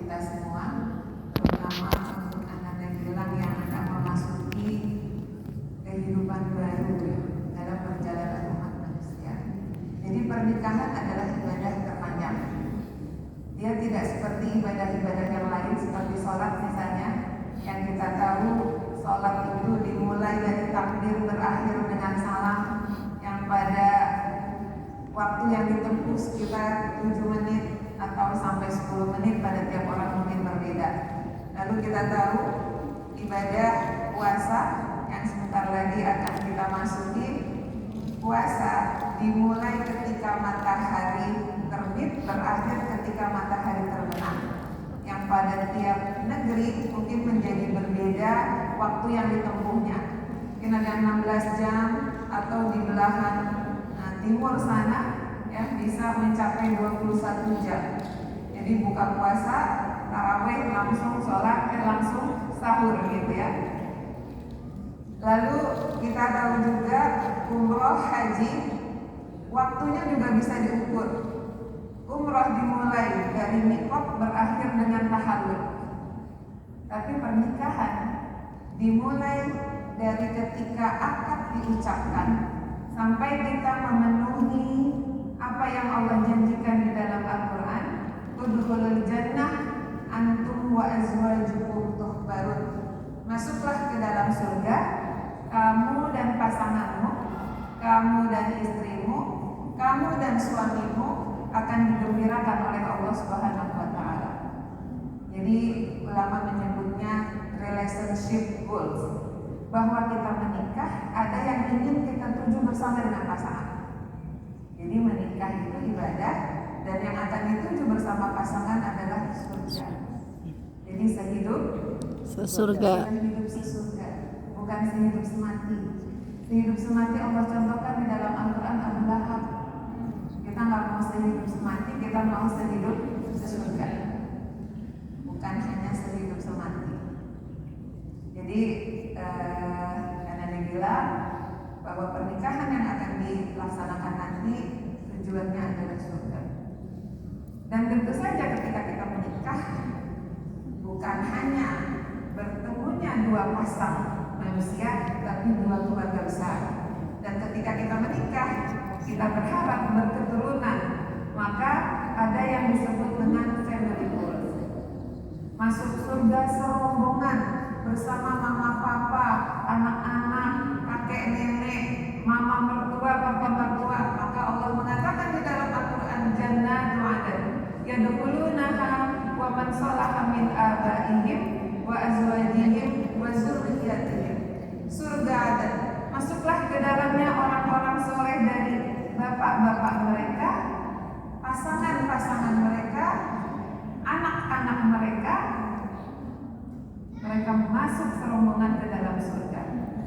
kita semua, terutama untuk anak dan bilang yang akan memasuki kehidupan baru dalam perjalanan umat manusia. Jadi pernikahan adalah ibadah terpanjang. Dia tidak seperti ibadah-ibadah yang lain seperti sholat misalnya, yang kita tahu sholat itu dimulai dari takbir berakhir dengan salam, yang pada waktu yang ditempuh sekitar 7 menit atau sampai 10 menit pada tiap orang mungkin berbeda. Lalu kita tahu ibadah puasa yang sebentar lagi akan kita masuki. Puasa dimulai ketika matahari terbit, berakhir ketika matahari terbenam. Yang pada tiap negeri mungkin menjadi berbeda waktu yang ditempuhnya. Mungkin ada 16 jam atau di belahan timur sana ya bisa mencapai 21 jam. Jadi buka puasa, tarawih langsung sholat, langsung sahur gitu ya. Lalu kita tahu juga umroh haji waktunya juga bisa diukur. Umroh dimulai dari miqat berakhir dengan tahallul. Tapi pernikahan dimulai dari ketika akad diucapkan sampai kita memenuhi apa yang Allah janjikan di dalam Al-Quran. Udkhulul jannah antum wa azwajukum tuhbarun. Masuklah ke dalam surga, kamu dan pasanganmu, kamu dan istrimu, kamu dan suamimu akan digembirakan oleh Allah Subhanahu wa taala. Jadi ulama menyebutnya relationship goals, bahwa kita menikah ada yang ingin kita tuju bersama dengan pasangan. Jadi menikah itu ibadah, dan yang akan dituju bersama pasangan adalah surga. Jadi sehidup sesurga. Hidup sesurga, bukan sehidup semati. Sehidup semati Allah contohkan di dalam Al-Quran Abu Lahab. Kita nggak mau sehidup semati, kita mau sehidup sesurga, bukan hanya sehidup semati. Jadi karena dibilang bahwa pernikahan yang akan dilaksanakan nanti tujuannya adalah surga. Dan tentu saja ketika kita menikah bukan hanya bertemunya dua pasang manusia, tapi dua keluarga besar. Dan ketika kita menikah, kita berharap berketurunan, maka ada yang disebut dengan family goals. Masuk surga serombongan bersama mama papa, anak-anak, kakek nenek, mama mertua, papa mertua. Maka Allah mengatakan di dalam Al-Quran, jannatu adn yadkhulunaha wa man salaha min abaihim wa azwajihim wa dzurriyyatihim. Surga adn, masuklah ke dalamnya orang-orang soleh dari bapak-bapak mereka, pasangan-pasangan mereka, anak-anak mereka. Mereka masuk serombongan ke dalam surga.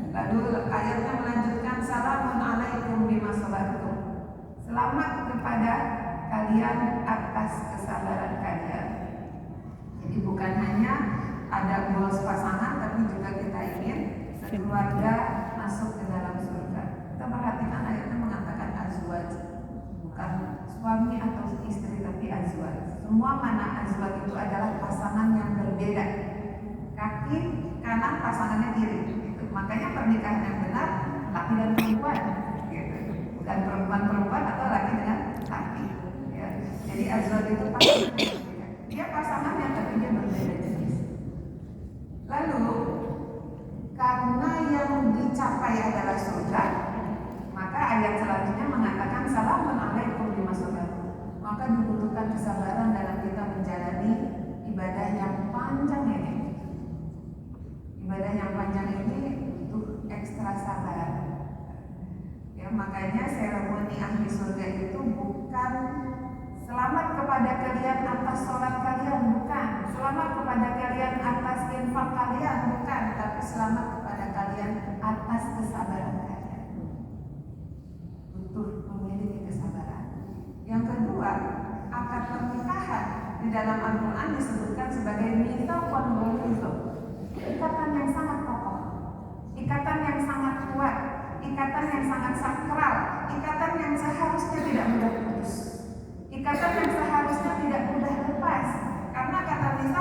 Lalu ayatnya melanjutkan, salamun alaikum bima sabartum. Selamat kepada kalian atas kesabaran kalian. Jadi bukan hanya ada goals pasangan, tapi juga kita ingin sekeluarga masuk ke dalam surga. Kita perhatikan ayatnya mengatakan azwaj, bukan suami atau istri, tapi azwaj. Semua mana azwaj itu adalah pasangan yang berbeda. Kaki kanan pasangannya kiri. Gitu. Makanya pernikahan yang benar laki dan perempuan, gitu. Bukan perempuan atau laki dengan laki. Ya. Jadi azwaj itu pasangan yang berbeda. Dia pasangannya tapi dia berbeda jenis. Lalu karena yang dicapai adalah surga, maka ayat selanjutnya mengatakan salamun alaikum bima sabartum. Maka dibutuhkan kesabaran dalam kita menjalani ibadah yang panjang ini. Ibadah yang panjang ini butuh ekstra sabar. Ya, makanya seremoni ahli surga itu bukan selamat kepada kalian atas sholat kalian, bukan. Selamat kepada kalian atas infak kalian, bukan. Tapi selamat kepada kalian atas kesabaran kalian. Butuh memiliki kesabaran. Yang kedua, akad pernikahan di dalam Al-Quran disebutkan sebagai mitsaqun ghalidh. Ikatan yang sangat kokoh, ikatan yang sangat kuat, ikatan yang sangat sakral, ikatan yang seharusnya tidak mudah putus, ikatan yang seharusnya tidak mudah lepas. Karena kata mitsaq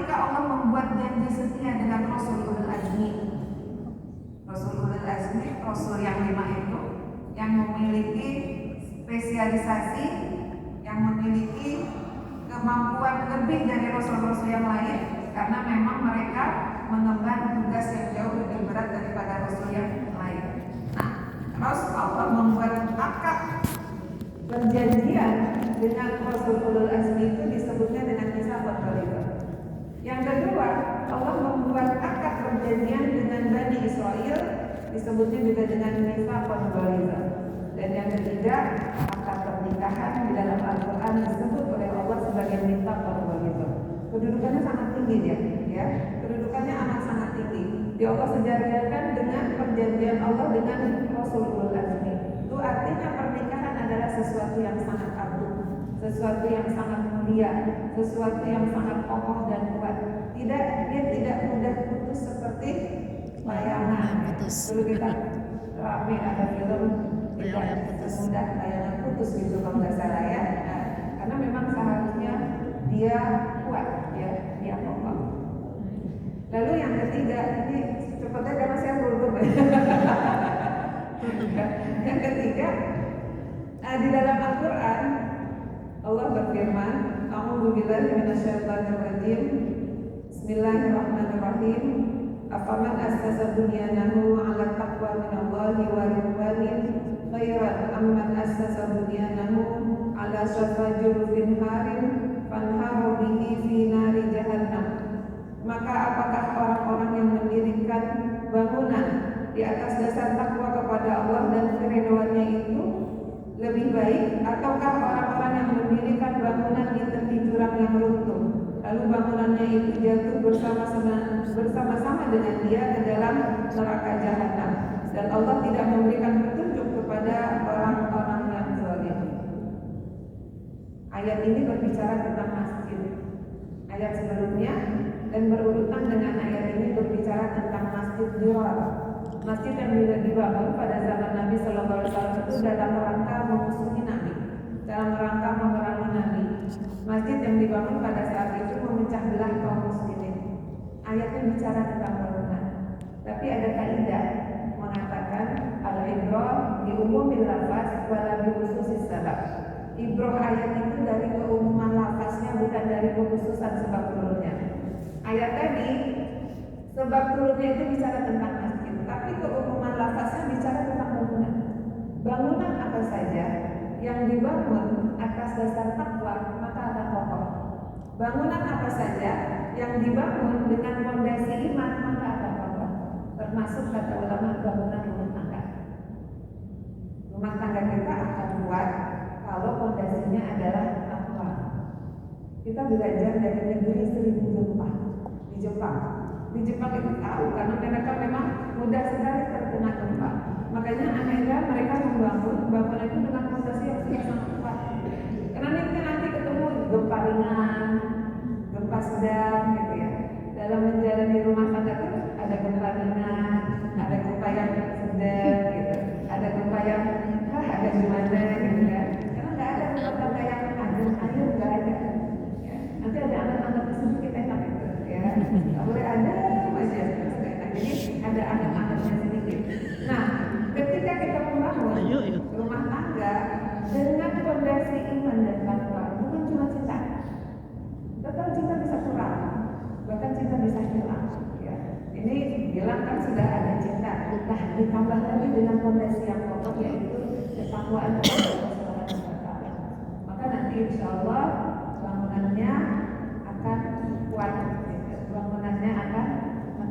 ketika Allah membuat janji setia dengan Rasul Ulul Azmi. Rasul Ulul Azmi, Rasul yang 5 itu, yang memiliki spesialisasi, yang memiliki kemampuan lebih dari Rasul-Rasul yang lain, karena memang mereka mengemban tugas yang jauh lebih berat daripada Rasul yang lain. Nah, Rasul Allah membuat akad perjanjian dengan Rasul Ulul Azmi itu disebutnya dengan Mitsaqul Ghalidh. Yang kedua, Allah membuat akad perjanjian dengan Bani Israel, disebutnya juga dengan Mitsaqul Ghalidh. Dan yang ketiga, akad pernikahan di dalam Al-Quran disebut oleh Allah sebagai Mitsaqul Ghalidh. Kedudukannya sangat tinggi ya. Kedudukannya amat sangat tinggi. Di Allah sejajarkan dengan perjanjian Allah dengan Rasul Ulul Azmi. Itu artinya pernikahan adalah sesuatu yang sangat agung, sesuatu yang sangat mulia, sesuatu yang sangat kokoh dan kuat. Dia tidak mudah putus seperti layangan. Dulu kita rame ada film tidak semudah layangan putus gitu kalau nggak salah ya. Nah, karena memang seharusnya dia kuat ya, dia kokoh. Lalu yang ketiga, ini cepatnya karena saya buru-buru. Yang ketiga, di dalam Al-Quran Allah berfirman, A'udzubillahi minasyaitonir rajim. Bismillahirrahmanirrahim. Afaman assasa bunyanahu 'ala taqwa minallahi wa ridwanin khairan amman assasa bunyanahu 'ala shafa jurfin harin fanharu bihi fi nari jahannam. Maka apakah orang-orang yang mendirikan bangunan di atas dasar takwa kepada Allah dan keridhoannya itu lebih baik, ataukah orang-orang yang mendirikan bangunan di tepi jurang yang runtuh, lalu bangunannya itu jatuh bersama-sama dengan dia ke dalam neraka jahanam, dan Allah tidak memberikan petunjuk kepada orang-orang yang zalim. Ayat ini berbicara tentang masjid. Ayat sebelumnya dan berurutan dengan ayat ini berbicara tentang masjid Dirar. Masjid yang dibangun pada zaman Nabi Sallallahu Alaihi Wasallam itu dalam rangka memusuhi Nabi, dalam rangka memerangi Nabi. Masjid yang dibangun pada saat itu memecah belah kaum muslimin. Ayatnya bicara tentang bangunan, tapi ada kaidah mengatakan al-ibrah di umumil lafaz wala bi khususis sabab. Ibrah ayat itu dari keumuman lafaznya, bukan dari kekhususan sebab turunnya. Ayat tadi sebab turunnya itu bicara tentang masjid, tapi keumuman lafaznya bicara tentang bangunan. Bangunan apa saja yang dibangun atas dasar takwa maka akan kokoh. Bangunan apa saja yang dibangun dengan fondasi iman maka akan kokoh. Termasuk kata ulama bangunan rumah tangga. Rumah tangga kita akan kuat kalau fondasinya adalah takwa. Kita belajar dari negeri seribu gempa di Jepang. Di Jepang itu tahu karena mereka memang mudah sekali terkena gempa. Makanya akhirnya mereka membangun bangunan itu dengan fondasi yang sangat kuat. Karena nanti ketemu gempa ringan, gempa sedang gitu ya. Dalam menjalani rumah tangga itu ada gempa ringan, ada gempa yang sedang gitu, ada gempa yang ada gimana gitu kan. Karena nggak ada rumah tangga yang adem nggak ada. Ya. Nanti ada anak-anak sedikit enak gitu ya. Nggak boleh ada aja. Jadi ada anak-anaknya sedikit. Nah, ketika kita membangun rumah tangga dengan fondasi iman dan takwa, bukan cuma cinta. Betul, cinta bisa kurang, bahkan cinta bisa hilang. Ya. Ini bilang kan sudah ada cinta, nah ditambah lagi dengan fondasi yang kokoh yaitu ketakwaan kepada Allah Subhanahu wa Ta'ala. Maka nanti insya Allah bangunannya akan kuat, bangunannya akan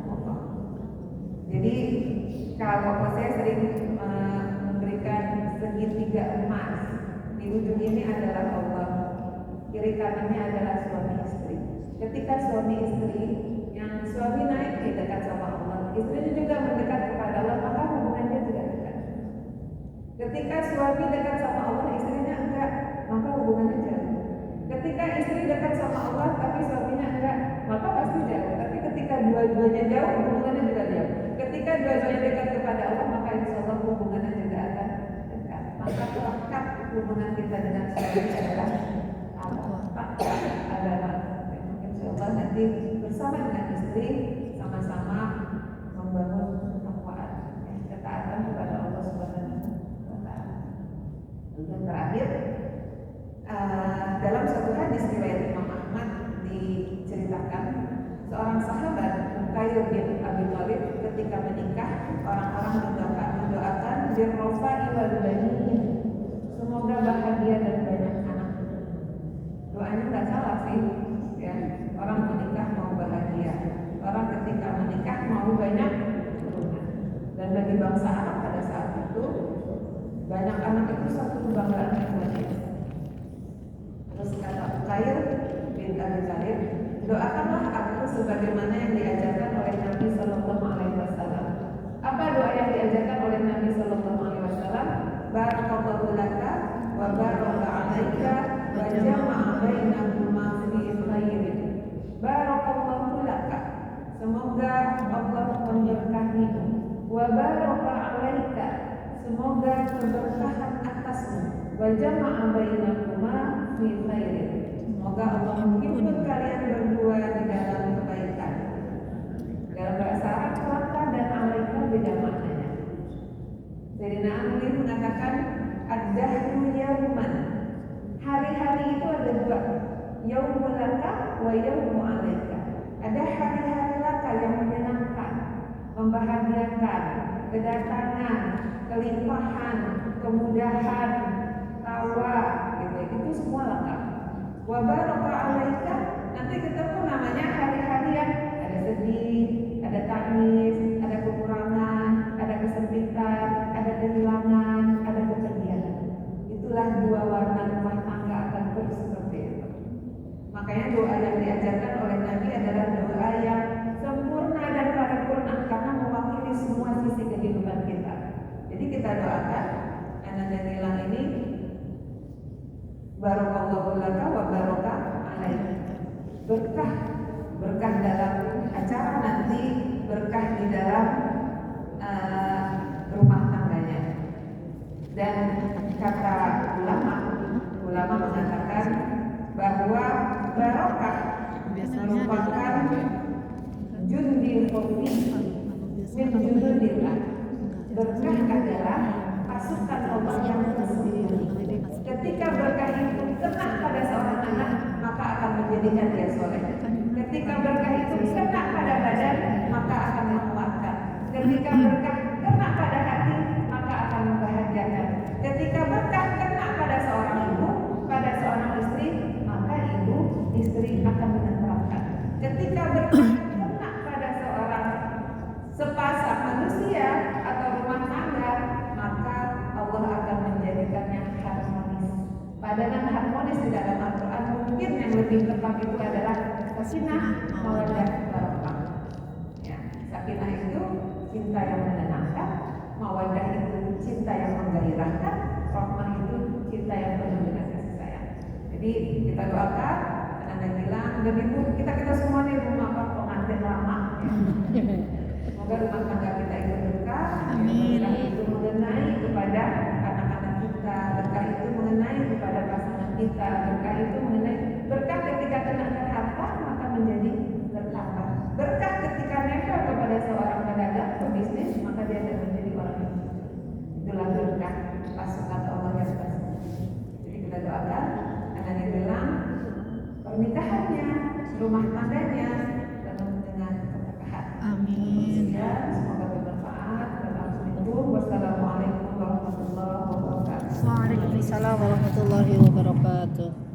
kokoh. Jadi kalau saya sering memberikan segitiga emas, di ujung ini adalah Allah, kiri kanannya adalah suami istri. Ketika suami istri, yang suami naik dekat sama Allah, istrinya juga mendekat kepada Allah, maka hubungannya juga dekat. Ketika suami dekat sama Allah, istrinya enggak, maka hubungannya jauh. Ketika istri dekat sama Allah, tapi suaminya enggak, maka pasti jauh. Tapi ketika dua-duanya jauh, hubungannya juga jauh. Ketika dua-duanya dekat kepada Allah, maka insya Allah hubungannya juga akan dekat. Maka pelekat hubungan kita dengan suami adalah Allah, agama. Insya Allah nanti bersama dengan istri sama-sama membangun ketakwaan, ketaatan kepada Allah Subhanahu wa Ta'ala. Dan terakhir, dalam satu hadis riwayat Imam Ahmad diceritakan seorang sahabat Uqail bin Abi Thalib ketika menikah, orang-orang mendoakan birrofai wal banin, semoga bahagia dan banyak anak. Doanya nggak salah sih, ya. Orang menikah mau bahagia, orang ketika menikah mau banyak keturunan. Dan bagi bangsa Arab pada saat itu, banyak anak itu satu kebanggaan yang banyak. Terus kata Uqail bin Abi Thalib, doakanlah aku sebagaimana yang diajarkan oleh Nabi Sallallahu Alaihi Wasallam. Apa doa yang diajarkan oleh Nabi Sallallahu Alaihi Wasallam? Barakallahu laka wa baraka alaika wa jama'a bainahuma fi khairin. Barakallahu laka, semoga Allah memberkahimu. Wa baraka alaika, semoga keberkahan atasmu. Wa jama'a bainahuma fi khairin, semoga Allah menghimpun kalian berdua di dalam kebaikan. Dalam bahasa Arab, laka dan alaika beda maknanya. Sayyidina Ali mengatakan ad-dahru yauman, hari-hari itu ada dua, yaumul laka wa yaumul alaika. Ada hari-hari laka yang menyenangkan, membahagiakan, kedatangan, kelimpahan, kemudahan, tawa, gitu. Itu semua laka. Wa baraka alaika, nanti ketemu namanya hari-hari yang ada sedih, ada tangis, ada kekurangan, ada kesempitan, ada kehilangan, ada kepergian. Itulah dua warna rumah tangga akan terus seperti itu. Makanya doa yang diajarkan oleh Nabi adalah doa yang sempurna dan paripurna karena mewakili semua sisi kehidupan kita. Jadi kita doakan anak dan hilang ini barakallahu laka wa baraka alaika. Berkah dalam acara nanti, berkah di dalam rumah tangganya. Dan kata ulama mengatakan bahwa barokah merupakan jundil khofi min jundillah. Berkah adalah pasukan Allah yang tersembunyi. Ketika berkah itu kena pada seorang anak, maka akan menjadikan dia soleh. Ketika berkah itu kena pada badan, maka akan menguatkan. Ketika berkah kena pada hati, maka akan membahagiakan. Ketika berkah kena pada seorang ibu, pada seorang istri, maka istri akan menenteramkan. Ketika berkah kena pada seorang sepasang manusia atau rumah tangga, maka Allah akan menjadikannya harmonis. Padanan harmonis di dalam Al-Quran mungkin yang lebih tepat itu adalah sakinah, mawaddah, warahmah. Ya, sakinah itu cinta yang menenangkan, mawaddah itu cinta yang menggairahkan, rahmah itu cinta yang penuh dengan kasih sayang. Jadi kita doakan Anda bilang, dan ibu kita semua nih rumah pengantin lama. Ya. Semoga rumah tangga kita itu berkah. Berkah itu mengenai kepada anak-anak kita, berkah itu mengenai kepada pasangan kita, berkah itu mengenai berkah ketika kena harta maka menjadi bertambah. Berkah ketika nempel kepada seorang pedagang pebisnis maka dia akan menjadi orang yang itulah berkah pasukan Allah yang tersembunyi. Jadi kita doakan anak bilang pernikahannya, rumah tangganya penuh dengan keberkahan. Amin. Semoga bermanfaat. Wassalamualaikum warahmatullahi wabarakatuh. Waalaikumsalam warahmatullahi wabarakatuh.